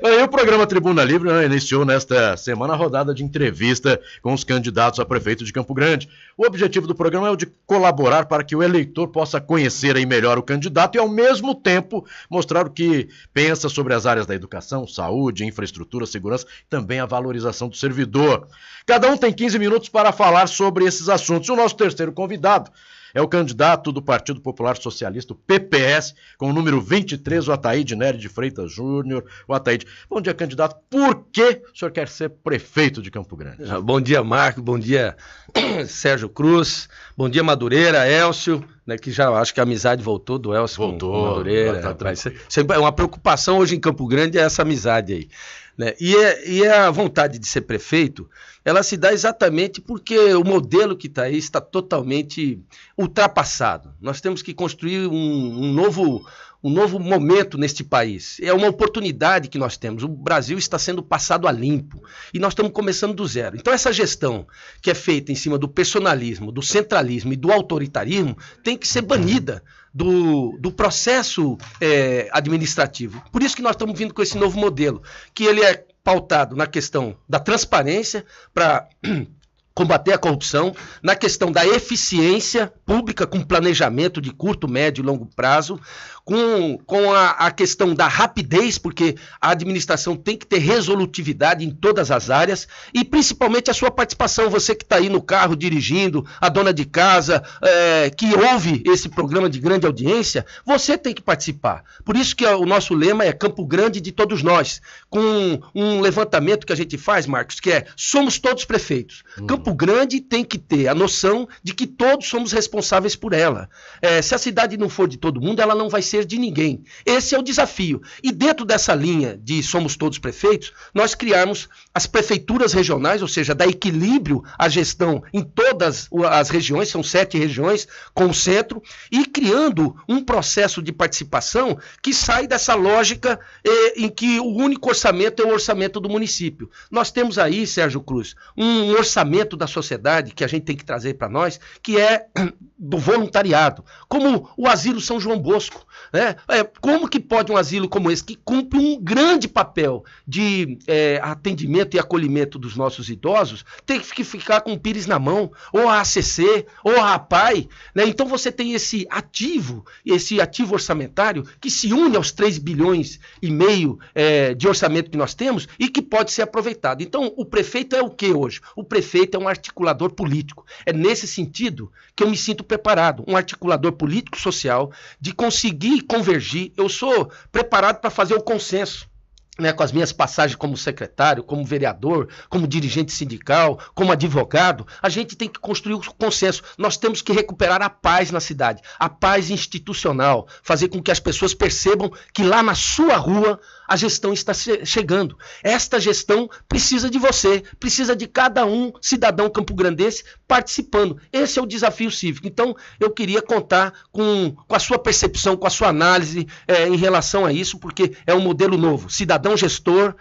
E o programa Tribuna Livre iniciou nesta semana a rodada de entrevista com os candidatos a prefeito de Campo Grande. O objetivo do programa é o de colaborar para que o eleitor possa conhecer aí melhor o candidato e, ao mesmo tempo, mostrar o que pensa sobre as áreas da educação, saúde, infraestrutura, segurança e também a valorização do servidor. Cada um tem 15 minutos para falar sobre esses assuntos. E o nosso terceiro convidado é o candidato do Partido Popular Socialista, o PPS, com o número 23, o Ataíde Nery de Freitas Júnior. O Ataíde, bom dia, candidato. Por que o senhor quer ser prefeito de Campo Grande? Bom dia, Marco. Bom dia, Sérgio Cruz. Bom dia, Madureira, Elcio, né, que já acho que a amizade voltou do Elcio com Madureira. Sempre é uma preocupação hoje em Campo Grande, é essa amizade aí. Né? E a vontade de ser prefeito, ela se dá exatamente porque o modelo que está aí está totalmente ultrapassado. Nós temos que construir um novo momento neste país. É uma oportunidade que nós temos. O Brasil está sendo passado a limpo e nós estamos começando do zero. Então essa gestão que é feita em cima do personalismo, do centralismo e do autoritarismo tem que ser banida do processo administrativo. Por isso que nós estamos vindo com esse novo modelo, que ele é pautado na questão da transparência para combater a corrupção, na questão da eficiência pública com planejamento de curto, médio e longo prazo, com a questão da rapidez, porque a administração tem que ter resolutividade em todas as áreas e principalmente a sua participação, você que está aí no carro dirigindo, a dona de casa, que ouve esse programa de grande audiência, você tem que participar. Por isso que o nosso lema é Campo Grande de todos nós, com um levantamento que a gente faz, Marcos, que é somos todos prefeitos. Campo Grande tem que ter a noção de que todos somos responsáveis por ela. Se a cidade não for de todo mundo, ela não vai ser de ninguém. Esse é o desafio. E dentro dessa linha de somos todos prefeitos, nós criamos as prefeituras regionais, ou seja, dá equilíbrio à gestão em todas as regiões, são 7 regiões com o centro, e criando um processo de participação que sai dessa lógica em que o único orçamento é o orçamento do município. Nós temos aí, Sérgio Cruz, um orçamento da sociedade que a gente tem que trazer para nós, que é do voluntariado, como o Asilo São João Bosco. Né? Como que pode um asilo como esse, que cumpre um grande papel de atendimento e acolhimento dos nossos idosos, ter que ficar com o pires na mão, ou a ACC, ou a APAI, né? Então você tem esse ativo orçamentário que se une aos 3,5 bilhões de orçamento que nós temos e que pode ser aproveitado. Então o prefeito é o que hoje? O prefeito é um articulador político. É nesse sentido que eu me sinto preparado, um articulador político-social, de conseguir convergir. Eu sou preparado para fazer o consenso, né, com as minhas passagens como secretário, como vereador, como dirigente sindical, como advogado. A gente tem que construir o consenso. Nós temos que recuperar a paz na cidade, a paz institucional, fazer com que as pessoas percebam que lá na sua rua a gestão está chegando. Esta gestão precisa de você, precisa de cada um cidadão campograndense participando. Esse é o desafio cívico. Então, eu queria contar com a sua percepção, com a sua análise em relação a isso, porque é um modelo novo. Cidadão gestor,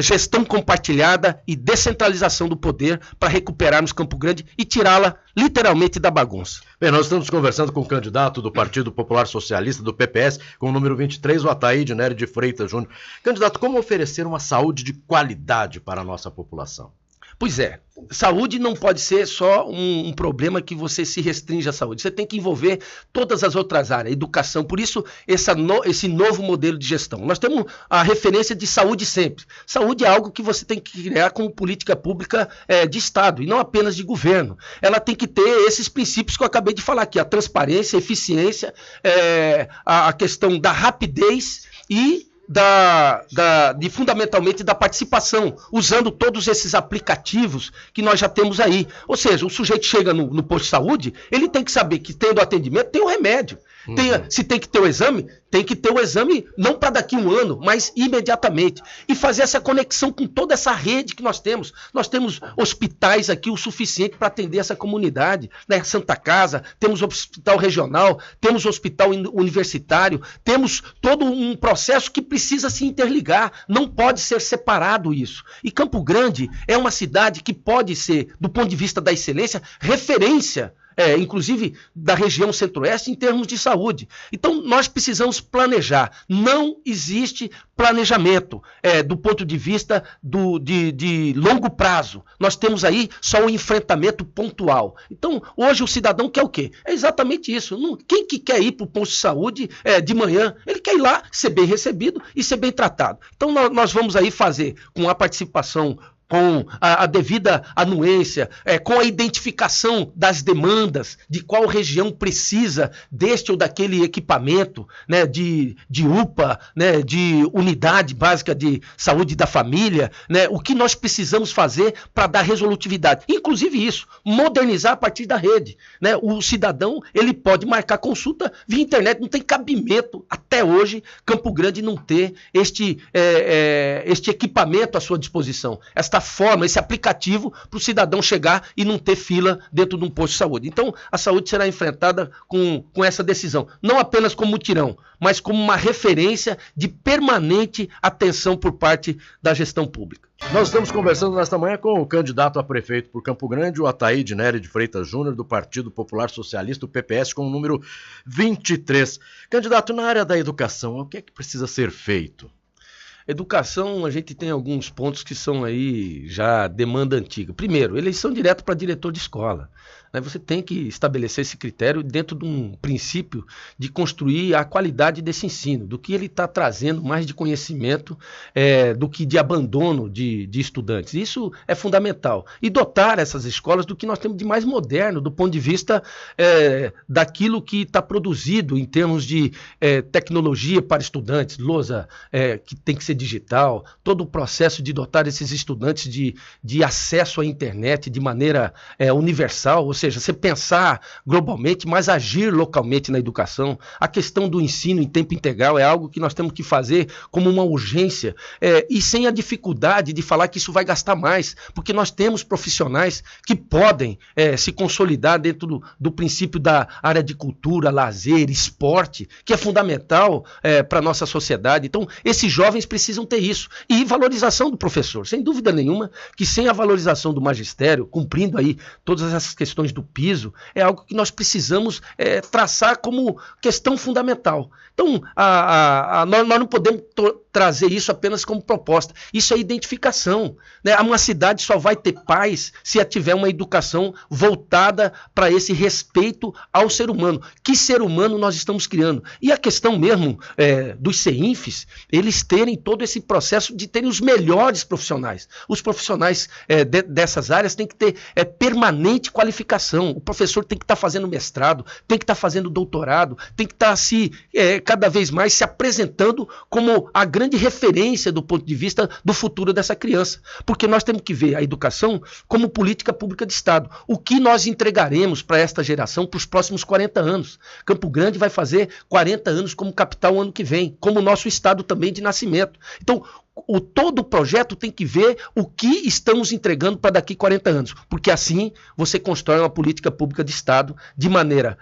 gestão compartilhada e descentralização do poder para recuperarmos Campo Grande e tirá-la literalmente da bagunça. Bem, nós estamos conversando com o candidato do Partido Popular Socialista, do PPS, com o número 23, o Ataíde Nery de Freitas Júnior. Candidato, como oferecer uma saúde de qualidade para a nossa população? Pois é, saúde não pode ser só um problema que você se restringe à saúde. Você tem que envolver todas as outras áreas, educação. Por isso, esse novo modelo de gestão. Nós temos a referência de saúde sempre. Saúde é algo que você tem que criar como política pública de Estado, e não apenas de governo. Ela tem que ter esses princípios que eu acabei de falar aqui, a transparência, a eficiência, a questão da rapidez e fundamentalmente da participação, usando todos esses aplicativos que nós já temos aí. Ou seja, o sujeito chega no posto de saúde, ele tem que saber que tendo atendimento tem o remédio. Se tem que ter o exame, tem que ter o exame não para daqui a um ano, mas imediatamente. E fazer essa conexão com toda essa rede que nós temos. Nós temos hospitais aqui o suficiente para atender essa comunidade, né? Santa Casa, temos hospital regional, temos hospital universitário, temos todo um processo que precisa se interligar, não pode ser separado isso. E Campo Grande é uma cidade que pode ser, do ponto de vista da excelência, referência inclusive da região centro-oeste, em termos de saúde. Então, nós precisamos planejar. Não existe planejamento do ponto de vista de longo prazo. Nós temos aí só um enfrentamento pontual. Então, hoje o cidadão quer o quê? É exatamente isso. Quem que quer ir para o posto de saúde de manhã? Ele quer ir lá, ser bem recebido e ser bem tratado. Então, nós vamos aí fazer com a participação, com a devida anuência, com a identificação das demandas, de qual região precisa deste ou daquele equipamento, né, de UPA, né, de unidade básica de saúde da família, né, o que nós precisamos fazer para dar resolutividade. Inclusive isso, modernizar a partir da rede. Né? O cidadão ele pode marcar consulta via internet, não tem cabimento até hoje Campo Grande não ter este equipamento à sua disposição, esta forma, esse aplicativo para o cidadão chegar e não ter fila dentro de um posto de saúde. Então, a saúde será enfrentada com essa decisão, não apenas como mutirão, mas como uma referência de permanente atenção por parte da gestão pública. Nós estamos conversando nesta manhã com o candidato a prefeito por Campo Grande, o Ataíde Nery de Freitas Júnior, do Partido Popular Socialista, o PPS, com o número 23. Candidato, na área da educação, o que é que precisa ser feito? Educação, a gente tem alguns pontos que são aí já demanda antiga. Primeiro, eleição direta para diretor de escola. Você tem que estabelecer esse critério dentro de um princípio de construir a qualidade desse ensino, do que ele está trazendo mais de conhecimento do que de abandono de estudantes. Isso é fundamental. E dotar essas escolas do que nós temos de mais moderno, do ponto de vista daquilo que está produzido em termos de tecnologia para estudantes, lousa que tem que ser digital, todo o processo de dotar esses estudantes de acesso à internet de maneira universal, ou seja, você pensar globalmente, mas agir localmente na educação. A questão do ensino em tempo integral é algo que nós temos que fazer como uma urgência e sem a dificuldade de falar que isso vai gastar mais, porque nós temos profissionais que podem se consolidar dentro do princípio da área de cultura, lazer, esporte, que é fundamental para a nossa sociedade. Então, esses jovens precisam ter isso. E valorização do professor, sem dúvida nenhuma, que sem a valorização do magistério, cumprindo aí todas essas questões do piso, é algo que nós precisamos traçar como questão fundamental. Então, nós não podemos trazer isso apenas como proposta. Isso é identificação. Né? Uma cidade só vai ter paz se tiver uma educação voltada para esse respeito ao ser humano. Que ser humano nós estamos criando? E a questão mesmo dos CEINFs, eles terem todo esse processo de terem os melhores profissionais. Os profissionais dessas áreas têm que ter permanente qualificação. O professor tem que estar fazendo mestrado, tem que estar fazendo doutorado, tem que estar cada vez mais se apresentando como a grande referência do ponto de vista do futuro dessa criança. Porque nós temos que ver a educação como política pública de Estado. O que nós entregaremos para esta geração para os próximos 40 anos? Campo Grande vai fazer 40 anos como capital ano que vem, como o nosso estado também de nascimento. Então, todo o projeto tem que ver o que estamos entregando para daqui 40 anos, porque assim você constrói uma política pública de Estado de maneira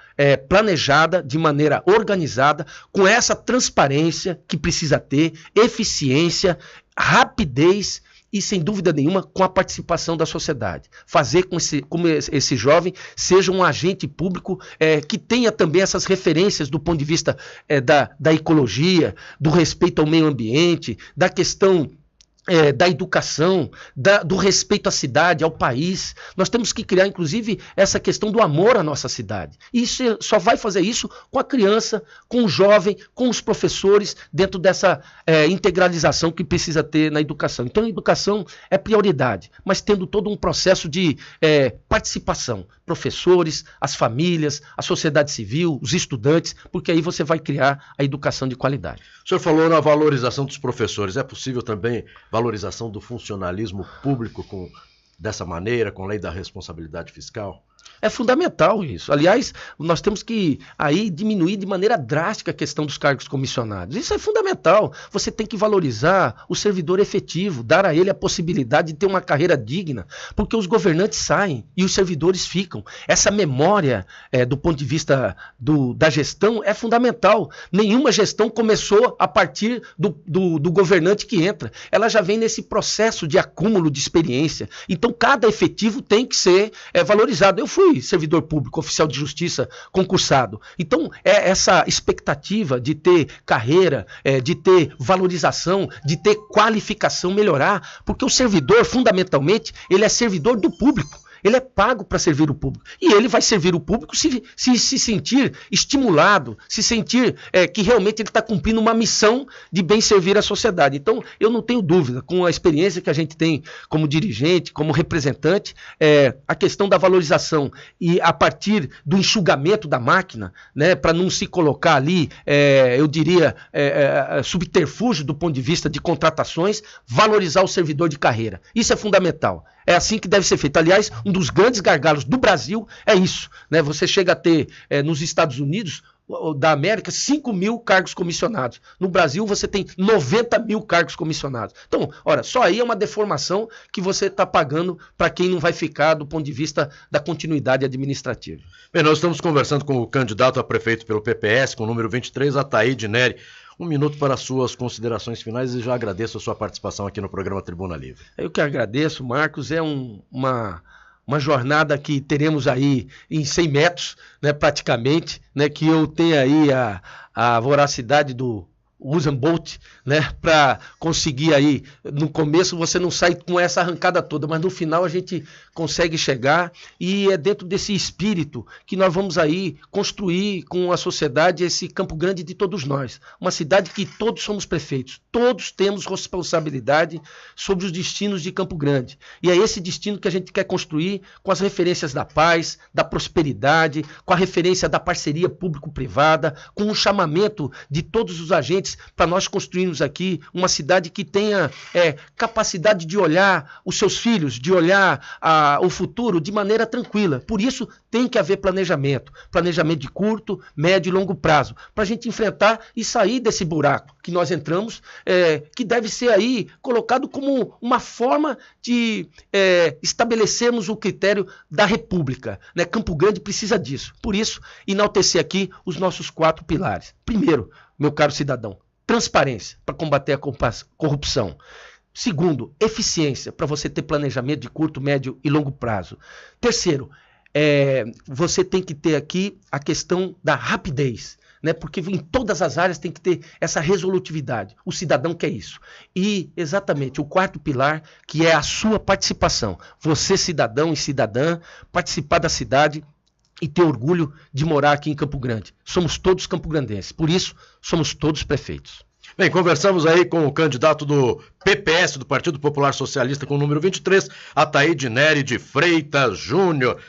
planejada, de maneira organizada, com essa transparência que precisa ter, eficiência, rapidez e, sem dúvida nenhuma, com a participação da sociedade. Fazer com esse jovem seja um agente público que tenha também essas referências do ponto de vista da ecologia, do respeito ao meio ambiente, da questão da educação, do respeito à cidade, ao país. Nós temos que criar, inclusive, essa questão do amor à nossa cidade. E isso só vai fazer isso com a criança, com o jovem, com os professores, dentro dessa integralização que precisa ter na educação. Então, a educação é prioridade, mas tendo todo um processo de participação. Professores, as famílias, a sociedade civil, os estudantes, porque aí você vai criar a educação de qualidade. O senhor falou na valorização dos professores. É possível também valorização do funcionalismo público dessa maneira, com lei da responsabilidade fiscal? É fundamental isso. Aliás, nós temos que aí diminuir de maneira drástica a questão dos cargos comissionados. Isso é fundamental. Você tem que valorizar o servidor efetivo, dar a ele a possibilidade de ter uma carreira digna, porque os governantes saem e os servidores ficam. Essa memória, do ponto de vista da gestão, é fundamental. Nenhuma gestão começou a partir do governante que entra. Ela já vem nesse processo de acúmulo de experiência. Então, cada efetivo tem que ser valorizado. Eu fui fui servidor público, oficial de justiça concursado. Então, essa expectativa de ter carreira, de ter valorização, de ter qualificação melhorar, porque o servidor, fundamentalmente, ele é servidor do público. Ele é pago para servir o público. E ele vai servir o público se sentir estimulado, se sentir que realmente ele está cumprindo uma missão de bem servir a sociedade. Então, eu não tenho dúvida, com a experiência que a gente tem como dirigente, como representante, a questão da valorização e a partir do enxugamento da máquina, né, para não se colocar ali, eu diria, subterfúgio do ponto de vista de contratações, valorizar o servidor de carreira. Isso é fundamental. É assim que deve ser feito. Aliás, um dos grandes gargalos do Brasil é isso, né? Você chega a ter, nos Estados Unidos da América, 5 mil cargos comissionados. No Brasil, você tem 90 mil cargos comissionados. Então, ora, só aí é uma deformação que você está pagando para quem não vai ficar do ponto de vista da continuidade administrativa. Bem, nós estamos conversando com o candidato a prefeito pelo PPS, com o número 23, Ataíde Neri. 1 minuto para as suas considerações finais e já agradeço a sua participação aqui no programa Tribuna Livre. Eu que agradeço, Marcos. É uma jornada que teremos aí em 100 metros, né, praticamente, né, que eu tenho aí a voracidade do Usain Bolt, né, para conseguir aí, no começo você não sai com essa arrancada toda, mas no final a gente consegue chegar e é dentro desse espírito que nós vamos aí construir com a sociedade esse Campo Grande de todos nós, uma cidade que todos somos prefeitos, todos temos responsabilidade sobre os destinos de Campo Grande, e é esse destino que a gente quer construir com as referências da paz, da prosperidade, com a referência da parceria público-privada, com o chamamento de todos os agentes para nós construirmos aqui uma cidade que tenha capacidade de olhar os seus filhos, de olhar o futuro de maneira tranquila. Por isso tem que haver planejamento de curto, médio e longo prazo, para a gente enfrentar e sair desse buraco que nós entramos, que deve ser aí colocado como uma forma de estabelecermos o critério da República, né? Campo Grande precisa disso. Por isso, enaltecer aqui os nossos 4 pilares. Primeiro, meu caro cidadão, transparência para combater a corrupção. Segundo, eficiência para você ter planejamento de curto, médio e longo prazo. Terceiro, você tem que ter aqui a questão da rapidez, né? Porque em todas as áreas tem que ter essa resolutividade. O cidadão quer isso. E exatamente o 4º pilar, que é a sua participação. Você, cidadão e cidadã, participar da cidade e ter orgulho de morar aqui em Campo Grande. Somos todos campograndenses, por isso somos todos prefeitos. Bem, conversamos aí com o candidato do PPS, do Partido Popular Socialista, com o número 23, Ataíde Neri de Freitas Júnior.